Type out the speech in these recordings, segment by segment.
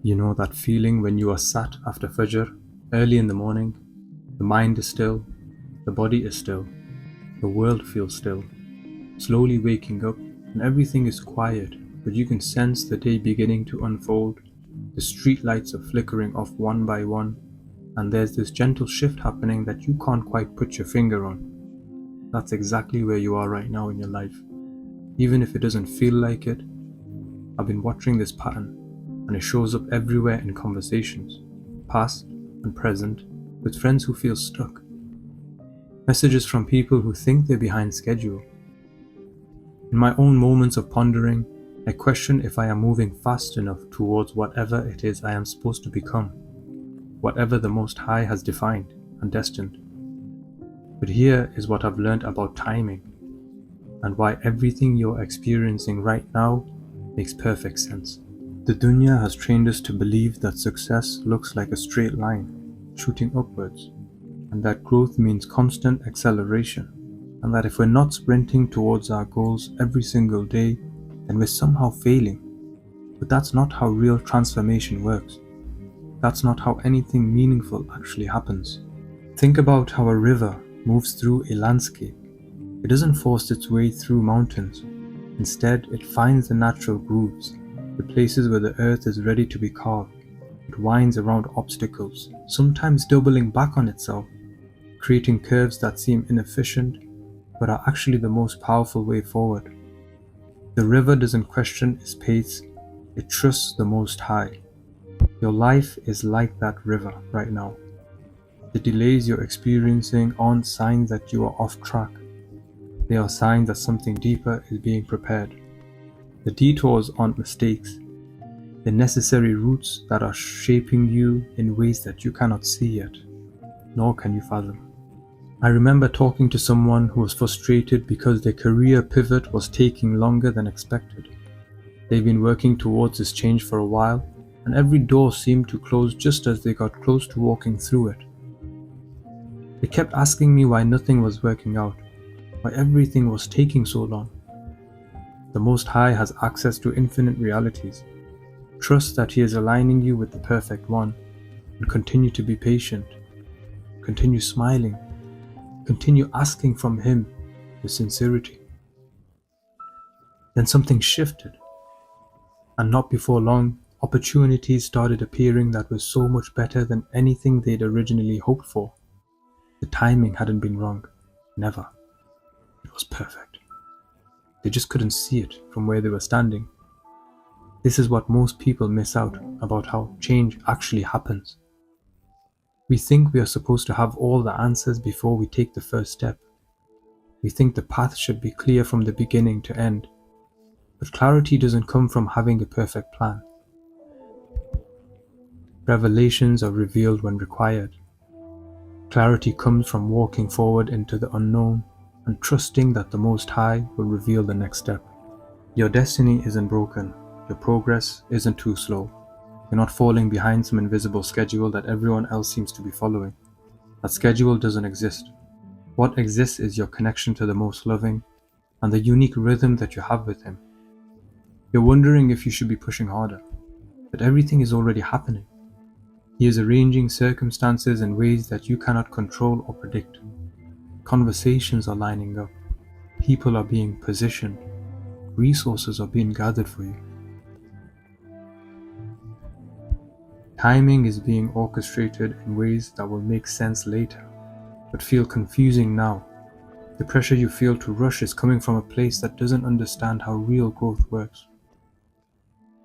You know that feeling when you are sat after Fajr, early in the morning, the mind is still, the body is still, the world feels still, slowly waking up, and everything is quiet, but you can sense the day beginning to unfold, the street lights are flickering off one by one, and there's this gentle shift happening that you can't quite put your finger on. That's exactly where you are right now in your life. Even if it doesn't feel like it, I've been watching this pattern, and it shows up everywhere in conversations, past and present, with friends who feel stuck. Messages from people who think they're behind schedule. In my own moments of pondering, I question if I am moving fast enough towards whatever it is I am supposed to become, whatever the Most High has defined and destined. But here is what I've learned about timing, and why everything you're experiencing right now makes perfect sense. The dunya has trained us to believe that success looks like a straight line, shooting upwards, and that growth means constant acceleration, and that if we're not sprinting towards our goals every single day, then we're somehow failing. But that's not how real transformation works. That's not how anything meaningful actually happens. Think about how a river moves through a landscape. It doesn't force its way through mountains. Instead, it finds the natural grooves, the places where the earth is ready to be carved. It winds around obstacles, sometimes doubling back on itself, creating curves that seem inefficient, but are actually the most powerful way forward. The river doesn't question its pace, it trusts the Most High. Your life is like that river right now. The delays you're experiencing aren't signs that you are off track. They are signs that something deeper is being prepared. The detours aren't mistakes. They're necessary routes that are shaping you in ways that you cannot see yet, nor can you fathom. I remember talking to someone who was frustrated because their career pivot was taking longer than expected. They've been working towards this change for a while, and every door seemed to close just as they got close to walking through it. They kept asking me why nothing was working out, why everything was taking so long. The Most High has access to infinite realities. Trust that He is aligning you with the perfect one, and continue to be patient. Continue smiling. Continue asking from Him with sincerity. Then something shifted, and not before long, opportunities started appearing that were so much better than anything they'd originally hoped for. The timing hadn't been wrong, never. It was perfect. They just couldn't see it from where they were standing. This is what most people miss out about how change actually happens. We think we are supposed to have all the answers before we take the first step. We think the path should be clear from the beginning to end. But clarity doesn't come from having a perfect plan. Revelations are revealed when required. Clarity comes from walking forward into the unknown and trusting that the Most High will reveal the next step. Your destiny isn't broken. Your progress isn't too slow. You're not falling behind some invisible schedule that everyone else seems to be following. That schedule doesn't exist. What exists is your connection to the Most Loving and the unique rhythm that you have with Him. You're wondering if you should be pushing harder, but everything is already happening. He is arranging circumstances in ways that you cannot control or predict. Conversations are lining up. People are being positioned. Resources are being gathered for you. Timing is being orchestrated in ways that will make sense later, but feel confusing now. The pressure you feel to rush is coming from a place that doesn't understand how real growth works.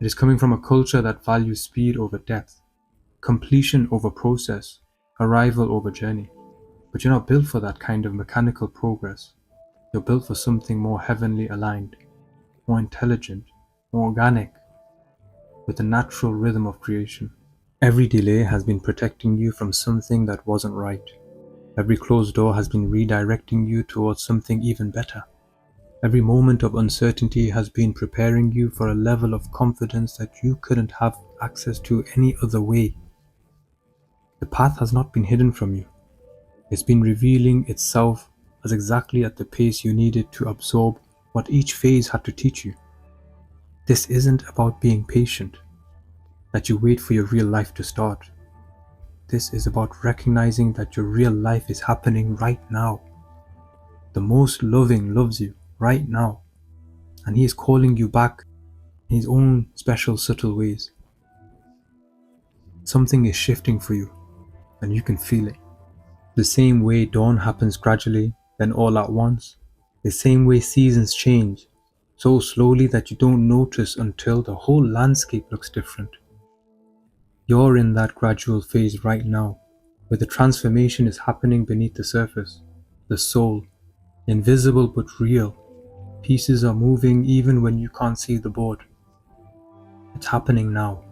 It is coming from a culture that values speed over depth, completion over process, arrival over journey. But you're not built for that kind of mechanical progress. You're built for something more heavenly aligned, more intelligent, more organic, with the natural rhythm of creation. Every delay has been protecting you from something that wasn't right. Every closed door has been redirecting you towards something even better. Every moment of uncertainty has been preparing you for a level of confidence that you couldn't have access to any other way. The path has not been hidden from you. It's been revealing itself as exactly at the pace you needed to absorb what each phase had to teach you. This isn't about being patient. that you wait for your real life to start. This is about recognizing that your real life is happening right now. The most loving loves you right now, and he is calling you back in his own special subtle ways. Something is shifting for you, and you can feel it. The same way dawn happens gradually, then all at once, the same way seasons change, so slowly that you don't notice until the whole landscape looks different. You're in that gradual phase right now, where the transformation is happening beneath the surface. The soul, invisible but real, pieces are moving even when you can't see the board. It's happening now.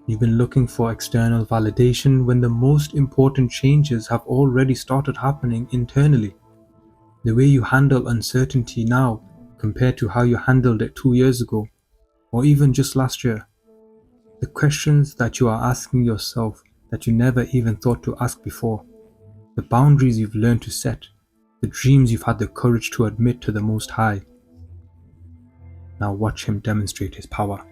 You've been looking for external validation when the most important changes have already started happening internally. The way you handle uncertainty now compared to how you handled it 2 years ago, or even just last year. The questions that you are asking yourself that you never even thought to ask before. The boundaries you've learned to set. The dreams you've had the courage to admit to the Most High. Now watch him demonstrate his power.